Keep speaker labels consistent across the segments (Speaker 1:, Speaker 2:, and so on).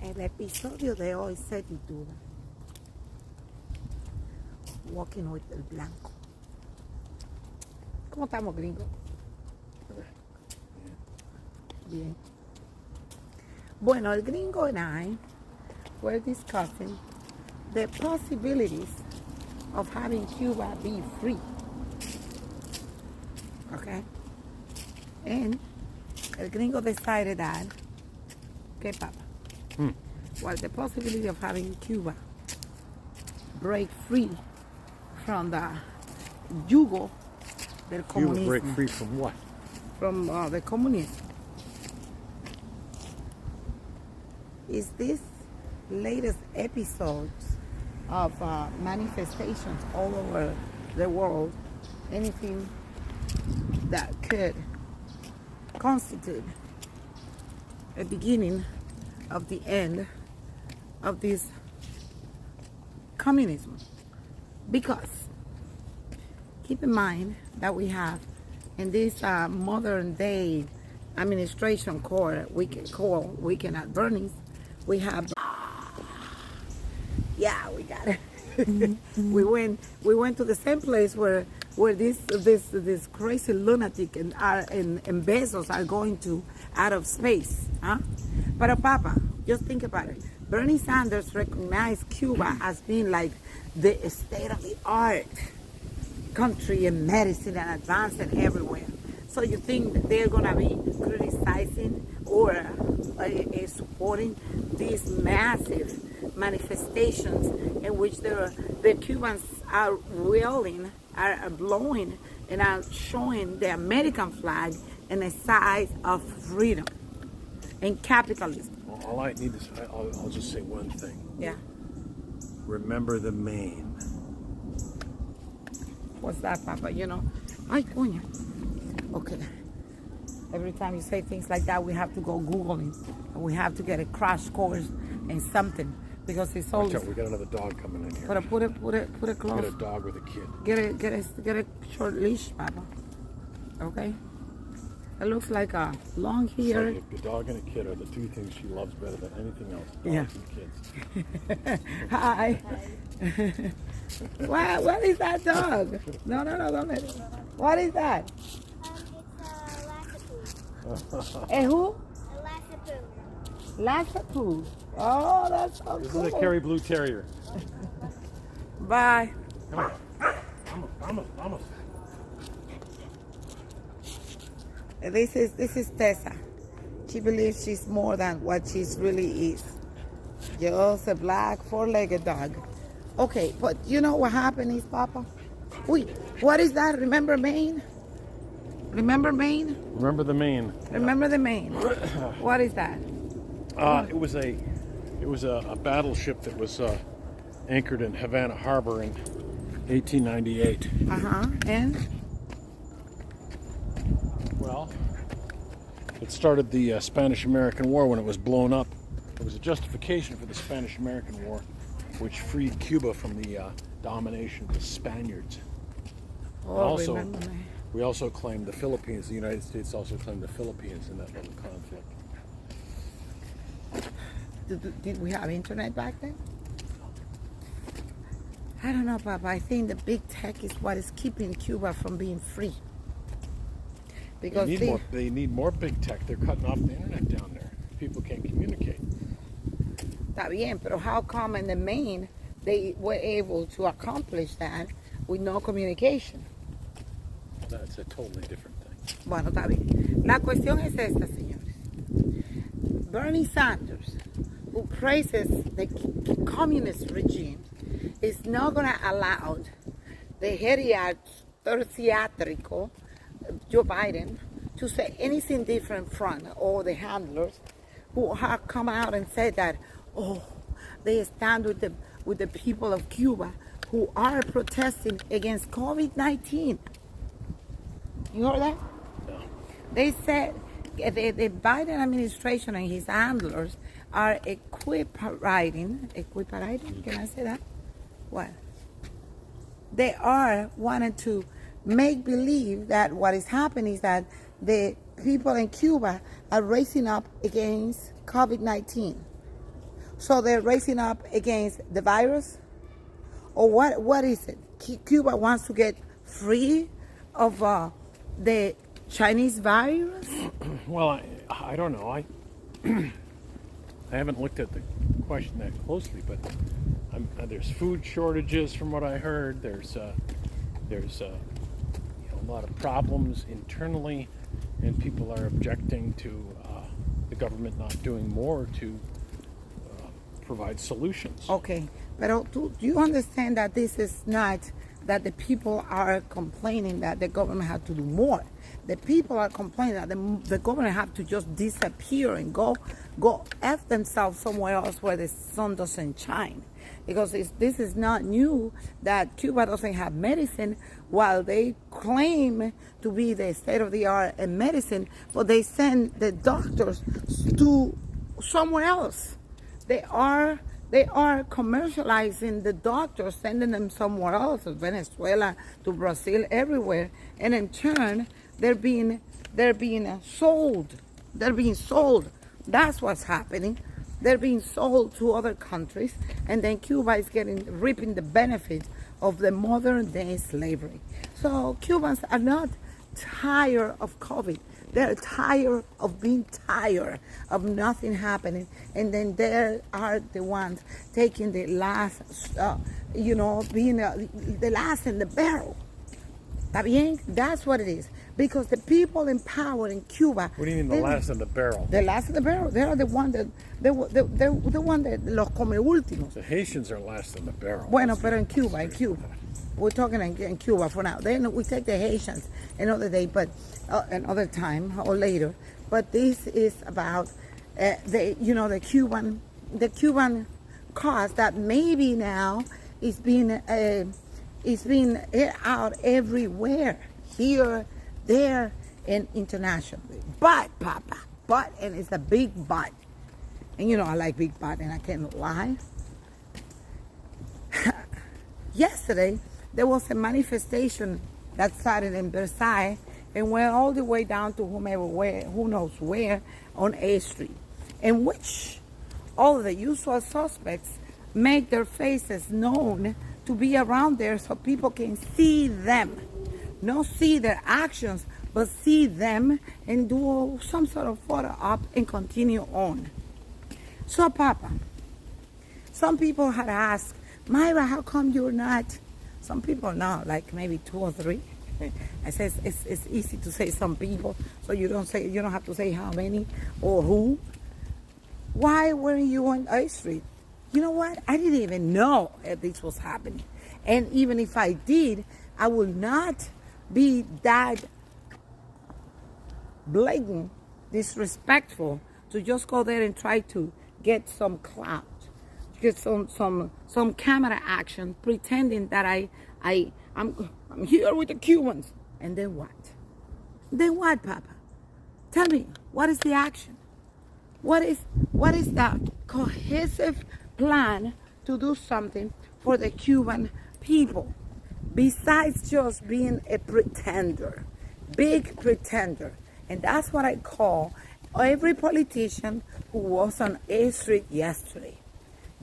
Speaker 1: El episodio de hoy se titula Walking with el Blanco. ¿Cómo estamos, gringo? Bien. Bueno, el gringo and I were discussing the possibilities of having Cuba be free. Okay? And el gringo decided that, ¿qué papa? Well, the possibility of having Cuba break free from the yugo del
Speaker 2: Cuba
Speaker 1: comunismo.
Speaker 2: break free from what?
Speaker 1: From the communism. Is this latest episodes of manifestations all over the world anything that could constitute a beginning of the end of this communism? Because keep in mind that we have in this modern day administration core we can at Bernie's, we have we got it. we went to the same place where this crazy lunatic and Bezos are going to out of space, huh? But Papa, just think about it. Bernie Sanders recognized Cuba as being like the state-of-the-art country in medicine and advancing everywhere. So you think that they're gonna be criticizing or supporting these massive manifestations in which the Cubans are wielding, are blowing, and are showing the American flag in a sign of freedom and capitalism?
Speaker 2: All I need is, I'll just say one thing.
Speaker 1: Yeah.
Speaker 2: Remember the Maine.
Speaker 1: What's that, Papa? You know, ay, coño. Okay. Every time you say things like that, we have to go Googling. We have to get a crash course in something because it's always.
Speaker 2: Watch out, we got another dog coming in here.
Speaker 1: Put it close.
Speaker 2: Get a dog with a kid.
Speaker 1: Get a short leash, Papa. Okay. It looks like a long hair.
Speaker 2: So the dog and a kid are the two things she loves better than anything else. Dogs and kids.
Speaker 1: Hi. What is that dog? No, don't let it. What is that?
Speaker 3: It's a Lassapoo.
Speaker 1: A who?
Speaker 3: A Lassapoo.
Speaker 1: Lassapoo. Oh, that's so
Speaker 2: This
Speaker 1: cool.
Speaker 2: is a Kerry Blue Terrier.
Speaker 1: Bye.
Speaker 2: Come on. Vamos.
Speaker 1: This is Tessa. She believes she's more than what she really is. Just a black four-legged dog. Okay, but you know what happened is, Papa? Uy, what is that? Remember Maine? Remember Maine?
Speaker 2: Remember the Maine.
Speaker 1: Remember the Maine. What is that?
Speaker 2: It was a battleship that was anchored in Havana Harbor in 1898.
Speaker 1: And?
Speaker 2: Well, it started the Spanish-American War when it was blown up. It was a justification for the Spanish-American War, which freed Cuba from the domination of the Spaniards.
Speaker 1: Oh,
Speaker 2: also,
Speaker 1: remember me.
Speaker 2: we also claimed the Philippines. The United States also claimed the Philippines in that little conflict.
Speaker 1: Did we have internet back then? I don't know, Papa. I think the big tech is what is keeping Cuba from being free. Because
Speaker 2: they need more big tech. They're cutting off the internet down there. People can't communicate.
Speaker 1: Está bien, pero how come in the Maine they were able to accomplish that with no communication?
Speaker 2: That's a totally different thing.
Speaker 1: Bueno, está bien. La cuestión es esta, señores. Bernie Sanders, who praises the communist regime, is not going to allow the geriatrico Joe Biden to say anything different from all the handlers who have come out and said that, they stand with the people of Cuba who are protesting against COVID-19. You heard that?
Speaker 2: No.
Speaker 1: They said the Biden administration and his handlers are equiparating, can I say that? What? They are wanting to make believe that what is happening is that the people in Cuba are raising up against COVID-19. So they're raising up against the virus? Or what is it? Cuba wants to get free of the Chinese virus?
Speaker 2: Well, I don't know. I haven't looked at the question that closely, but there's food shortages from what I heard. There's a lot of problems internally, and people are objecting to the government not doing more to provide solutions.
Speaker 1: Okay, but do you understand that this is not that the people are complaining that the government have to do more? The people are complaining that the government have to just disappear and go F themselves somewhere else where the sun doesn't shine. Because this is not new that Cuba doesn't have medicine, while they claim to be the state of the art in medicine, but they send the doctors to somewhere else. They are commercializing the doctors, sending them somewhere else, to Venezuela, to Brazil, everywhere, and in turn they're being sold. They're being sold. That's what's happening. They're being sold to other countries, and then Cuba is reaping the benefit of the modern day slavery. So Cubans are not tired of COVID. They're tired of being tired of nothing happening, and then they are the ones taking the last, being the last in the barrel. ¿Está bien? That's what it is. Because the people in power in Cuba.
Speaker 2: What do you mean the last in the barrel?
Speaker 1: The last in the barrel. They are the one that they're the one that los come últimos.
Speaker 2: The Haitians are last in the barrel.
Speaker 1: Bueno, pero in Cuba. We're talking in Cuba for now. Then we take the Haitians another day, but another time or later. But this is about the Cuban cause that maybe now is being out everywhere, here, there, and internationally. But, Papa, and it's a big but. And I like big but, and I can't lie. Yesterday, there was a manifestation that started in Versailles and went all the way down to who knows where, on A Street, in which all of the usual suspects make their faces known to be around there so people can see them. Not see their actions, but see them and do some sort of photo op and continue on. So, Papa, some people had asked, Myra, how come you're not? Some people now, like maybe 2 or 3. I said it's easy to say some people, so you don't have to say how many or who. Why weren't you on A Street? You know what? I didn't even know that this was happening. And even if I did, I would not be that blatant, disrespectful to just go there and try to get some clout, get some camera action, pretending that I'm here with the Cubans. And then what? Then what, Papa? Tell me, what is the action? What is the cohesive plan to do something for the Cuban people, besides just being a pretender, big pretender? And that's what I call every politician who was on A Street yesterday,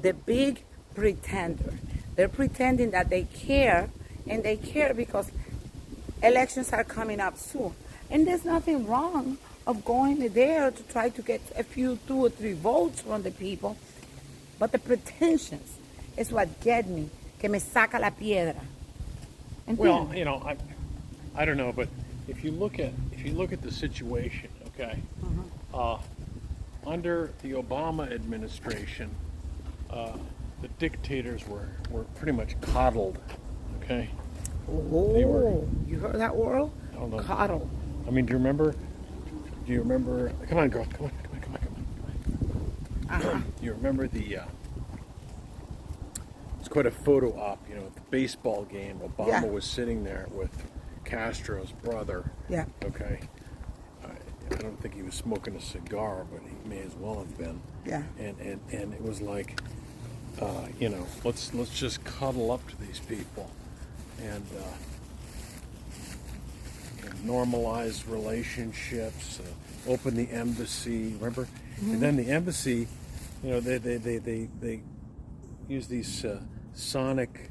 Speaker 1: the big pretender. They're pretending that they care, and they care because elections are coming up soon. And there's nothing wrong of going there to try to get a few 2 or 3 votes from the people. But the pretensions is what get me, que me saca la piedra.
Speaker 2: Well, I don't know, but if you look at the situation, okay, under the Obama administration, the dictators were pretty much coddled, okay?
Speaker 1: Oh, you heard that word?
Speaker 2: I don't know.
Speaker 1: Coddled.
Speaker 2: I mean, do you remember? Come on, girl. Come on.
Speaker 1: Uh-huh.
Speaker 2: Do you remember the? It's quite a photo op. At the baseball game, Obama was sitting there with Castro's brother. Yeah. Okay. I don't think he was smoking a cigar, but he may as well have been.
Speaker 1: Yeah.
Speaker 2: And it was like, let's just cuddle up to these people, and normalize relationships, open the embassy. Remember, and then the embassy you know, they use these sonic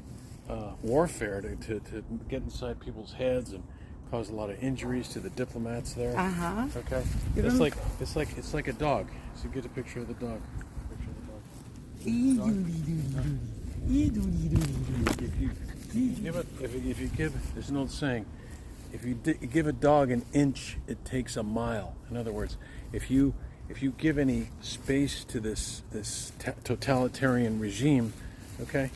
Speaker 2: warfare to get inside people's heads and cause a lot of injuries to the diplomats there. Okay, it's like a dog. So get a picture of the dog. Picture of the dog. If you give, there's an old saying, if you give a dog an inch, it takes a mile. In other words, if you give any space to this totalitarian regime, okay,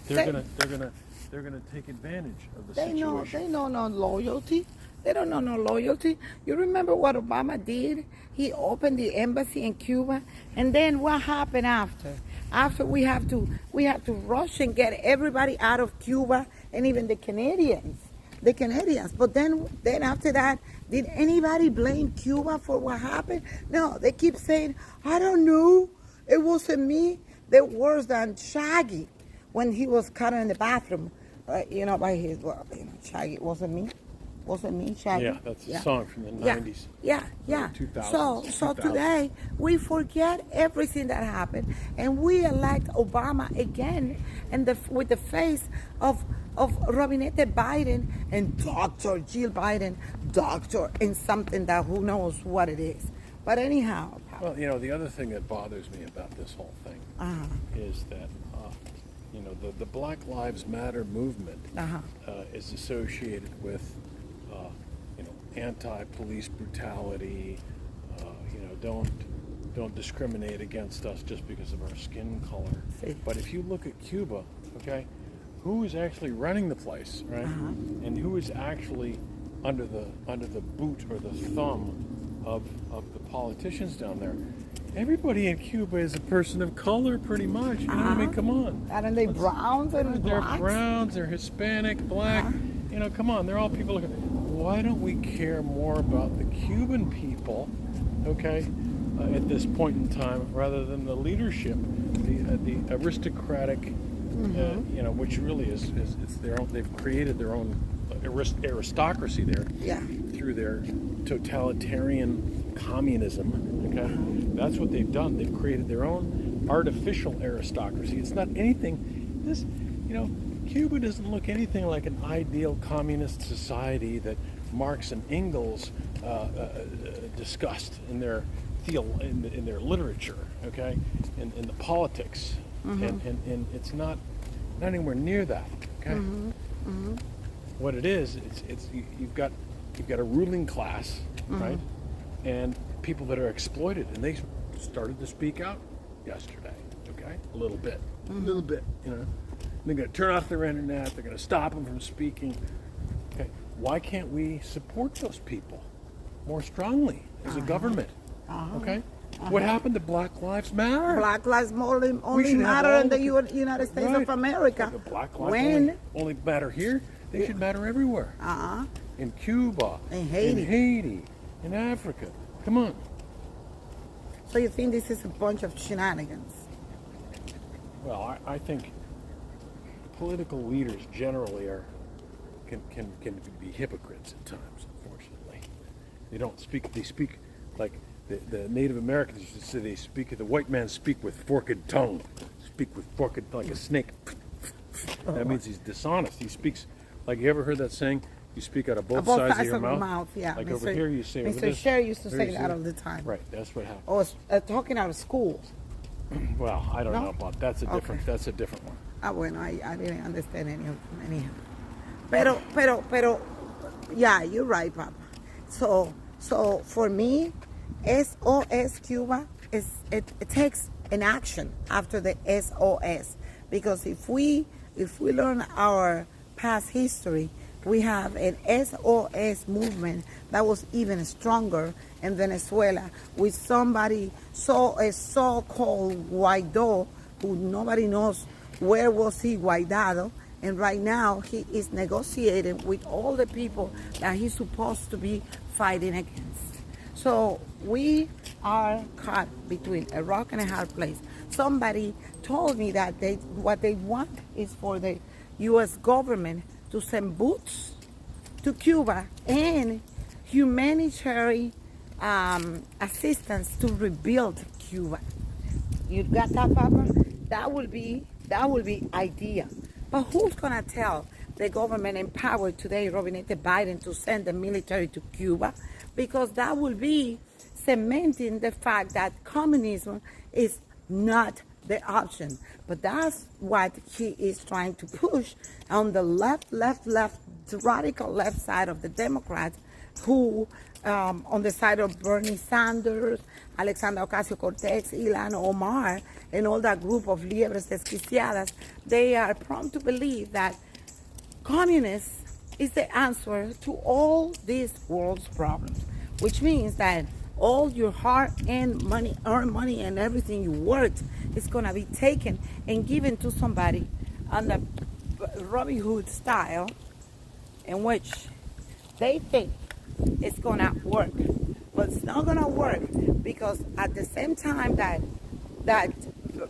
Speaker 2: they're gonna take advantage of the situation.
Speaker 1: They know no loyalty. They don't know no loyalty. You remember what Obama did? He opened the embassy in Cuba, and then what happened after? After we have to rush and get everybody out of Cuba, and even the Canadians. But then after that, did anybody blame Cuba for what happened? No, they keep saying, I don't know, it wasn't me. They're worse than Shaggy when he was caught in the bathroom, by his, Shaggy, wasn't me, Shaggy.
Speaker 2: Yeah, that's a song from the 90s.
Speaker 1: Yeah.
Speaker 2: 2000s.
Speaker 1: So today, we forget everything that happened, and we elect Obama again, and with the face of Robinette Biden and Dr. Jill Biden, doctor, and something that who knows what it is. But anyhow.
Speaker 2: Well, the other thing that bothers me about this whole thing is that, the Black Lives Matter movement is associated with, anti-police brutality. Don't discriminate against us just because of our skin color. But if you look at Cuba, okay, who is actually running the place, right? And who is actually under the boot or the thumb of the politicians down there? Everybody in Cuba is a person of color, pretty much. You know what I mean? Come on.
Speaker 1: Aren't they browns and
Speaker 2: They're
Speaker 1: blacks?
Speaker 2: browns. They're Hispanic, black. Come on. They're all people. Why don't we care more about the Cuban people, okay, at this point in time, rather than the leadership, the aristocratic, which really is it's their own. They've created their own aristocracy there.
Speaker 1: Yeah.
Speaker 2: Through their totalitarian communism. Okay, that's what they've done. They've created their own artificial aristocracy. It's not anything. Cuba doesn't look anything like an ideal communist society that Marx and Engels discussed in their in their literature. Okay, in the politics, and it's not anywhere near that. Okay, what it is, it's you've got a ruling class, right, and people that are exploited, and they started to speak out yesterday. Okay, a little bit. They're going to turn off their internet. They're going to stop them from speaking. Okay, why can't we support those people more strongly as a government? Okay, what happened to Black Lives Matter?
Speaker 1: Black Lives only matter in the United States of America.
Speaker 2: The Black Lives only matter here. They should matter everywhere. In Cuba,
Speaker 1: in
Speaker 2: Haiti, in Africa. Come on.
Speaker 1: So you think this is a bunch of shenanigans?
Speaker 2: Well, I think political leaders generally can be hypocrites at times. Unfortunately, they don't speak. They speak like the Native Americans used to say. The white man speak with forked tongue. Speak with forked like a snake. That means he's dishonest. He speaks like, you ever heard that saying? You speak out of both sides of your mouth.
Speaker 1: Yeah.
Speaker 2: Like over here, you say.
Speaker 1: Mr. Sher used to say that all the time.
Speaker 2: Right. That's what happened.
Speaker 1: Or talking out of school.
Speaker 2: Well, I don't know about that's a different. That's a different one.
Speaker 1: Bueno, I didn't understand any of them anyhow. Pero, yeah, you're right, Papa. So for me, SOS Cuba it takes an action after the SOS, because if we learn our past history, we have an SOS movement that was even stronger in Venezuela with somebody, a so-called Guaidó, who nobody knows where was he guaidado, and right now he is negotiating with all the people that he's supposed to be fighting against. So we are caught between a rock and a hard place. Somebody told me that what they want is for the U.S. government to send boots to Cuba and humanitarian assistance to rebuild Cuba. You got that, Papa? That will be idea. But who's gonna tell the government empowered today, Robinette Biden, to send the military to Cuba? Because that will be cementing the fact that communism is not the option. But that's what he is trying to push on the left, the radical left side of the Democrats, who on the side of Bernie Sanders, Alexandra Ocasio-Cortez, Ilhan Omar, and all that group of liebres desquiciadas, they are prone to believe that communism is the answer to all these world's problems, which means that all your hard-earned money, and everything you worked is going to be taken and given to somebody on the Robin Hood style, in which they think it's going to work. But it's not going to work, because at the same time that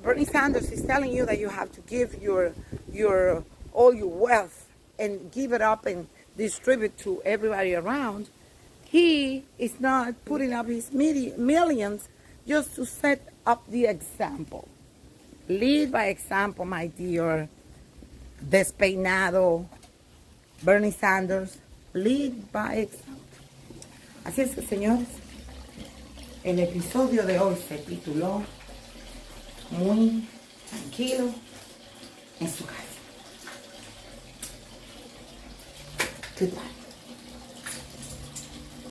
Speaker 1: Bernie Sanders is telling you that you have to give your all your wealth and give it up and distribute to everybody around, he is not putting up his millions just to set up the example. Lead by example, my dear despeinado Bernie Sanders. Lead by example. Así es que, señores, el episodio de hoy se tituló Muy tranquilo en su casa. Goodbye.